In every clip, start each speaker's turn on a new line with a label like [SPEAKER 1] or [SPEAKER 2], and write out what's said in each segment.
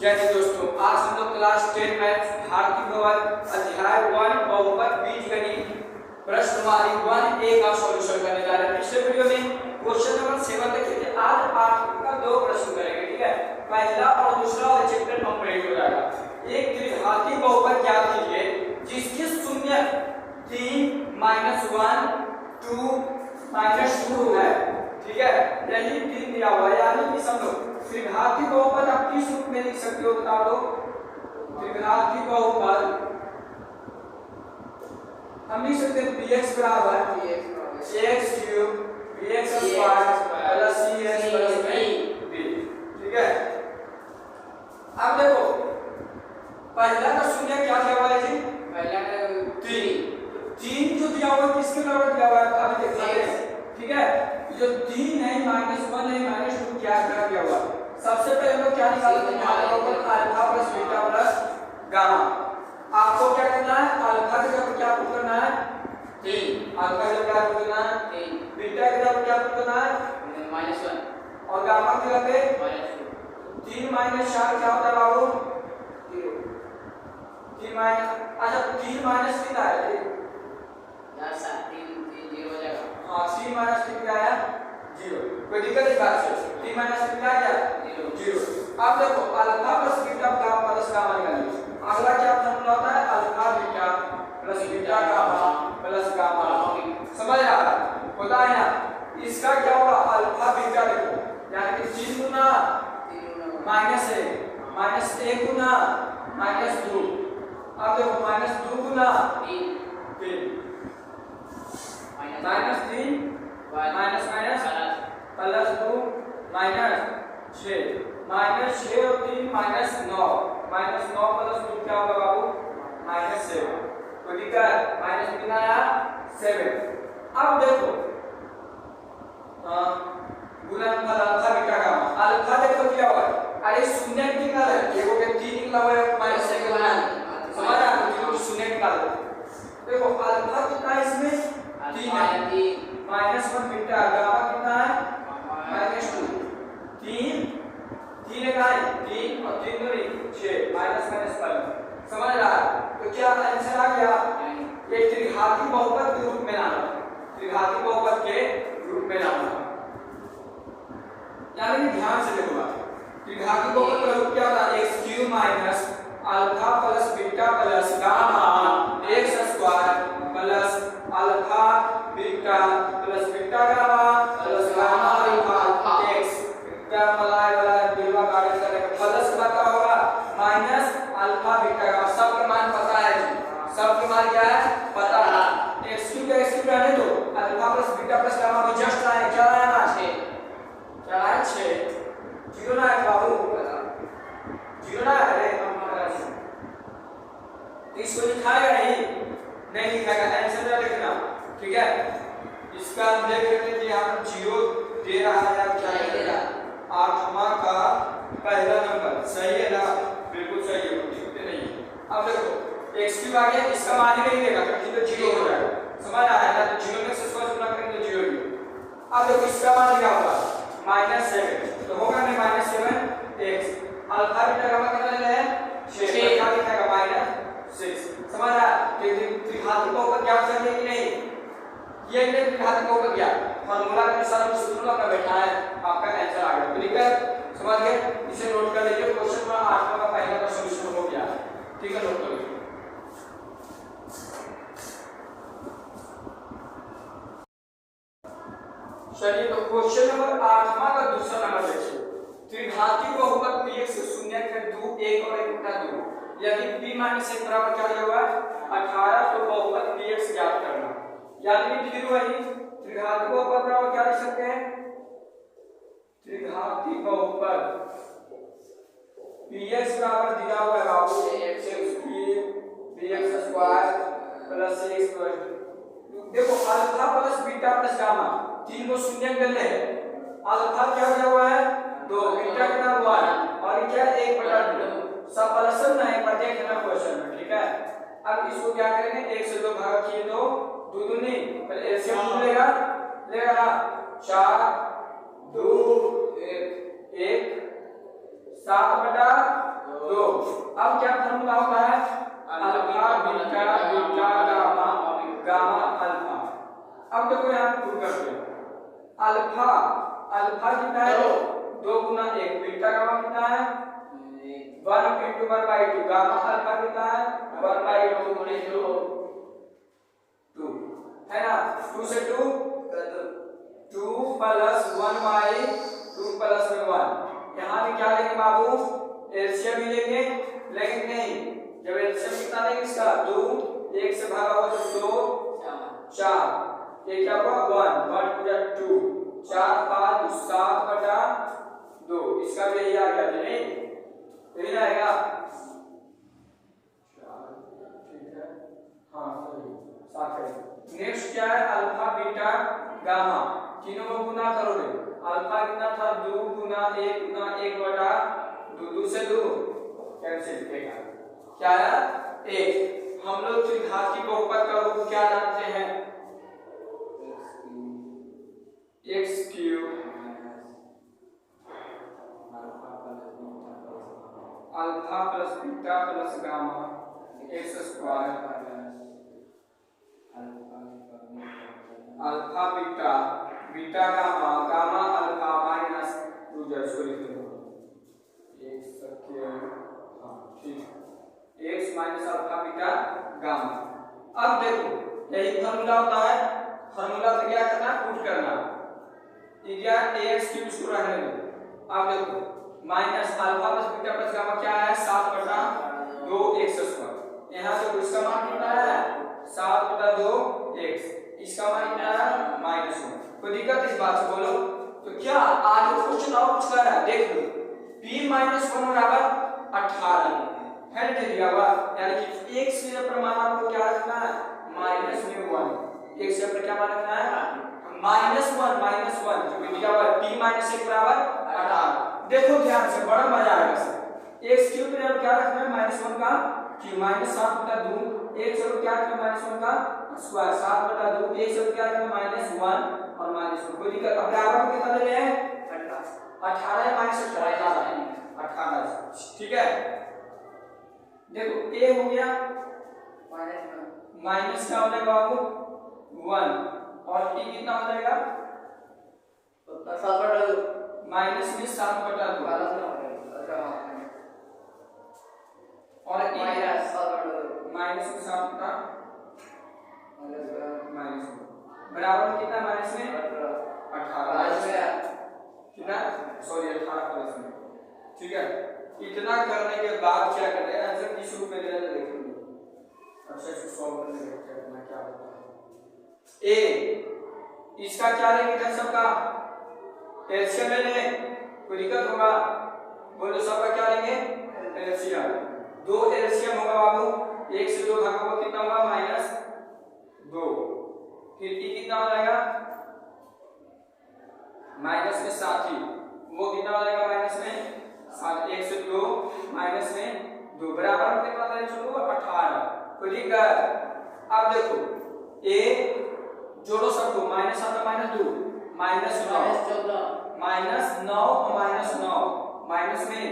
[SPEAKER 1] जय हिंद दोस्तों, आज हम लोग क्लास 10 मैथ्स भारतीय भवन अध्याय 1 बहुपद बीजगणित प्रश्नवाली 1A का सॉल्यूशन करने जा रहे हैं। पिछले वीडियो में क्वेश्चन नंबर 7 देखे थे, आज 8 का दो प्रश्न करेंगे। ठीक है, पहला और दूसरा वाला चैप्टर कंप्लीट हो जाएगा। एक त्रिघाती बहुपद ज्ञात कीजिए जिसके शून्य 3 -1 2 -2 है। ठीक है, यही 3 दिया हुआ है, यानी कि समझो त्रिघाती बहुपद आप किस रूप में लिख सकते हो बता दो। त्रिघाती बहुपद हम लिख सकते हैं bx बराबर ax cube bx square plus cs plus b। ठीक है, अब देखो पहला का शून्य क्या दिया हुआ है जी?
[SPEAKER 2] पहला का
[SPEAKER 1] 3 जो दिया हुआ है किसके बराबर दिया हुआ है अभी देख सकते हैं। ठीक है, जो 3 है -1 है -2 क्या दिया हुआ है। सबसे पहले हम लोग क्या निकालेंगे? Alpha plus beta plus gamma. आपको क्या करना है? अल्फा की जगह क्या पुट करना है?
[SPEAKER 2] 3,
[SPEAKER 1] अल्फा की जगह क्या पुट करना है?
[SPEAKER 2] 3,
[SPEAKER 1] बीटा की जगह क्या पुट करना है?
[SPEAKER 2] -1
[SPEAKER 1] और गामा की जगह पे
[SPEAKER 2] -2।
[SPEAKER 1] 3 - 4 क्या होता है बाबू? 0। 3 अच्छा 3 माइनस कितना है?
[SPEAKER 2] यार 3 0 हो जाएगा।
[SPEAKER 1] हां 3 माइनस कितना है? 0। कोई दिक्कत नहीं बात से 3 माइनस कितना आ गया? 0। अब देखो alpha plus beta plus gamma निकालिए। अगला क्या फॉर्मूला होता है? Alpha beta plus beta gamma plus gamma. समझ आ रहा होता है ना? इसका क्या होगा? अल्फा बीटा देखो यानी कि 3 गुना -1 गुना -2। अब देखो -2 गुना 3 -3 प्लस 2 -6 -6 और 3 -9 -9 प्लस 2 क्या होगा बाबू? -7। कोई दिक्कत? माइनस कितना आया? 7। अब देखो गुणनफल अल्फा बीटा गामा। अल्फा देखो क्या हुआ है? अरे शून्य कितना है? देखो कि 3 निकला हुआ है -1 के बना समझ आ रहा है? शून्य निकाल देखो अल्फा कितना है इसमें? 3 है। -1 बीटा गामा कितना है? -2। 3 का है 3 और 3 दूनी 6 माइनस समझ रहा है? तो क्या आंसर आ गया? एक त्रिघाती बहुपद के रूप में लाना, त्रिघाती बहुपद के रूप में लाना। यानी कि ध्यान से देखो बात, त्रिघाती बहुपद का रूप क्या होता है? x³ minus alpha plus beta plus gamma x square plus alpha beta plus beta gamma plus gamma alpha x क्या मलाई बिलवा काट करने का प्लस क्या होगा? Minus alpha beta gamma. सब का मान पता है जी, सब का मान क्या है पता है। x³ का x³ रहने दो, alpha plus beta plus gamma में जस्ट आए क्या आया ना 6 क्या आया 6। 0 ना है बाबू, 0 ना है। इसको लिखाएगा नहीं लिखाएगा, आंसर ना लिखना। ठीक है, इसका हम देख लेते हैं कि यहाँ पर 0 दे रहा है या क्या दे रहा है। 8वां का पहला नंबर सही है ना? बिल्कुल सही है, दिखते नहीं। अब देखो x³ आ गया, इसका मान ही नहीं देगा क्योंकि तो 0 हो जाएगा। समझ आया ना? तो 0 में से स्क्वायर गुना करेंगे तो 0 ही। अब देखो इसका मान क्या होगा? -7 तो होगा नहीं -7x। अल्फा बीटा गामा कितना ले रहे हैं? 6 क्या दिखाएगा? -6। समझ आया? त्रिघाती बहुपद ज्ञात करने की नहीं ये त्रिघाती बहुपद ज्ञात फार्मूला के अनुसार सूत्र का बैठा है, आपका आंसर आ गया। ठीक है, समझ गए? इसे नोट कर लीजिए। क्वेश्चन नंबर 8 का पहला का सॉल्यूशन हो गया। ठीक है, नोट कर लीजिए। चलिए तो क्वेश्चन नंबर 8वां का दूसरा नंबर देखिए। त्रिघाती बहुपद px के शून्य के 2 1 और 1 का 2 यदि b - 1 बराबर क्या दिया हुआ है? 18 तो बहुपद px ज्ञात करना। यानी कि फिर वही त्रिघाती बहुपद बराबर क्या लिख सकते हैं? त्रिघाती बहुपद px बराबर दिया हुआ है बाबू x³ bx square plus x square. देखो alpha plus beta plus gamma 3 को शून्य कर ले। अल्फा क्या दिया हुआ है? 2, बीटा कितना 1 और क्या 1/2। सब प्लस ना एक बार देख लेना क्वेश्चन में। ठीक है, अब इसको क्या करेंगे? 1 से 2 भाग किए तो 2 दूनी पहले एलसीएम लेगा 4 2 1 1 7/2 2। अब क्या फॉर्मूला होता है? Alpha beta beta gamma gamma alpha. अब देखो यहाँ प्रूव करते हैं। अल्फा अल्फा कितना है? 2 गुना 1। बीटा गामा कितना है? 1 into 1/2। गामा अल्फा कितना है? 1/2 2 है ना। 2 से 2 2 प्लस 1/2 प्लस में 1। यहाँ भी क्या लेंगे बाबू? एलसीएम ही लेंगे। लेकिन नहीं, जब एलसीएम कितना लेंगे इसका? 2। 1 से भागा हुआ तो 2 4। ये क्या हुआ? 1 1 2 4 5 7/2। इसका भी यही आ गया जी, नहीं यही आएगा। ठीक है, हाँ सही 7 है। नेक्स्ट क्या है? अल्फा बीटा गामा तीनों को गुना करोगे। अल्फा कितना था? 2 गुना 1 गुना 1/2। 2 से 2 कैंसिल करेगा, क्या है? 1। हम लोग त्रिघात की बहुपद का रूप क्या जानते हैं? x³ alpha plus beta plus gamma x²। Alpha beta beta gamma gamma alpha minus 2 sorry x minus alpha beta gamma. अब देखो यही फॉर्मूला होता है। फॉर्मूला से क्या करना? पुट करना। ये क्या? ax³ इसको रहने दो। अब देखो minus alpha plus beta plus gamma क्या है? 7/2 x²। यहाँ से इसका मान कितना है? 7/2 x। इसका मान कितना है? -1। कोई दिक्कत इस बात से बोलो? तो क्या आगे क्वेश्चन और पूछ रहा है, देख लो। p - 1 बराबर 18 है ना दिया हुआ, यानी कि x के ऊपर मान आपको क्या रखना है? -1। x के ऊपर क्या मान रखना है? -1 जो भी दिया हुआ है p - 1 बराबर 18। देखो ध्यान से, बड़ा मजा आएगा सर। x क्यूब पे अब क्या रखना है? -1 का क्यूब -7/2। x और क्या रखना है? -1 का स्क्वायर 7/2। x और क्या रखना है? -1 और -1। कोई दिक्कत? अब बराबर में कितना ले रहे हैं? 18 या -18? 18। ठीक है, देखो a हो गया माइनस क्या हो जाएगा बाबू? 1 और t कितना हो जाएगा? माइनस में 7/2 और माइनस में 7 माइनस बराबर में कितना? माइनस में 18 कितना? सॉरी 18 प्लस में। ठीक है, इतना करने के बाद क्या करते हैं? आंसर किस रूप में देना देखेंगे। अच्छा इसको सॉल्व करने के बाद क्या होता है? a इसका क्या लेंगे? था सबका एलसीएम ले लें, कोई दिक्कत होगा? बोलो सबका क्या लेंगे? एलसीएम। 2 एलसीएम होगा बाबू। 1 से 2 भागा हुआ कितना होगा? -2। फिर t कितना हो जाएगा? माइनस में 7 ही, वो कितना हो जाएगा? माइनस में 7। 1 से 2 माइनस में 2 बराबर में कितना था? चलो 18। कोई दिक्कत? अब देखो a जोड़ो सबको, -7 -2 -9 और -9 माइनस में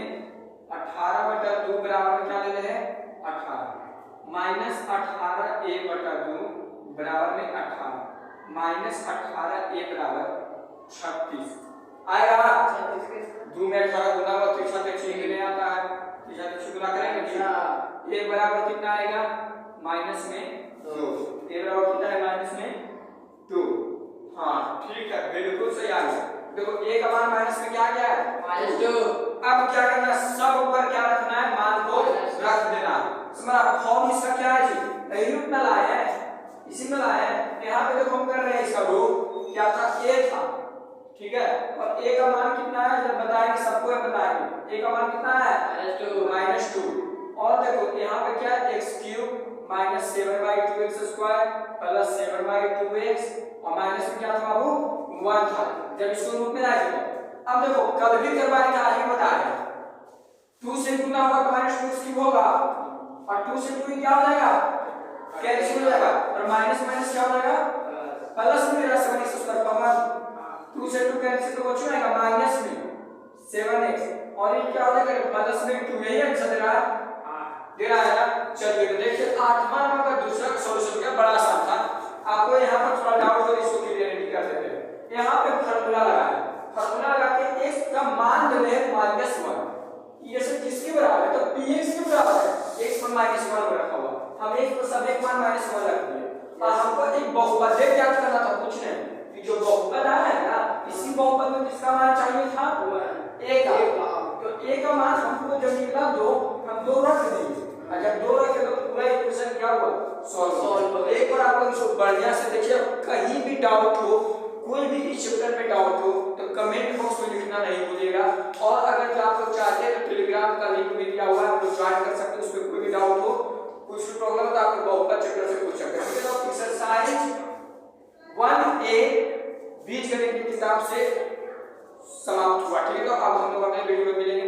[SPEAKER 1] 18/2 बराबर में क्या ले रहे हैं? 18 -18 a/2 बराबर में 18 -18 a बराबर 36 आएगा। 2 में 18 गुना हुआ तो 36 नहीं आता है। 36 गुना करेंगे a बराबर कितना आएगा? माइनस में 2। a बराबर कितना है? माइनस में 2। हाँ ठीक है, बिल्कुल सही आ गया। देखो a का मान माइनस में क्या गया है? -2। अब क्या करना है? सब ऊपर क्या रखना है? मान को रख देना। समझा? फॉर्म इसका क्या है जी? यही रूप में लाया है, इसी में लाया है। यहाँ पे देखो हम कर रहे हैं इसका रूप क्या था? a था। ठीक है, और a का मान कितना है? जब बताएंगे सबको बताएंगे। a का मान कितना है? -2। और देखो यहाँ पे क्या है? x³ -7/2x² प्लस 7/2x और माइनस में क्या था बाबू? 1 था। जब इसको रूप में लाएंगे, अब देखो कल भी करवाए थे, आज भी बता रहे हैं। 2 से गुना होगा तो -2 होगा और 2 से 2 क्या हो जाएगा? कैंसिल हो जाएगा और माइनस माइनस क्या हो जाएगा? प्लस में रस बनी उसका पावर 2 से 2 कैंसिल तो बच जाएगा माइनस में 7x और ये क्या हो जाएगा प्लस में 2 यही आंसर दे रहा है, दे रहा है ना। चलिए तो देखिए 8वां नंबर का दूसरा सॉल्यूशन क्या बड़ा आसान था। आपको यहाँ पर थोड़ा डाउट हो तो इसको क्लियरिटी कर देते हैं। यहाँ पे फार्मूला लगाए, फार्मूला लगा के x का मान दे रहे -1, ये सब किसके बराबर है, तो px के बराबर है, x पर -1 रखा हुआ, हम x पर सब एक मान -1 रख दिए और हमको एक बहुपद ज्ञात करना था, कुछ नहीं, कि जो बहुपद है ना इसी बहुपद में किसका मान चाहिए था, a का, तो a का मान हमको जब निकला 2, हम 2 रख दिए और जब 2 रखे तो पूरा इक्वेशन क्या हुआ, सॉल्व। एक बार आप लोग इसको बढ़िया से देखिए, कहीं भी डाउट हो, कोई भी इस चैप्टर में डाउट हो तो कमेंट बॉक्स में लिखना नहीं भूलिएगा। और अगर जो आप लोग चाहते हैं तो टेलीग्राम का लिंक भी दिया हुआ है, आप लोग ज्वाइन कर सकते हैं, उस पर कोई भी डाउट हो, कुछ भी प्रॉब्लम हो तो आप लोग बहुपद चैप्टर से पूछ सकते हैं। तो एक्सरसाइज 1A बीजगणित की किताब से समाप्त हुआ, ठीक है। तो अब हम लोग अपने वीडियो में मिलेंगे।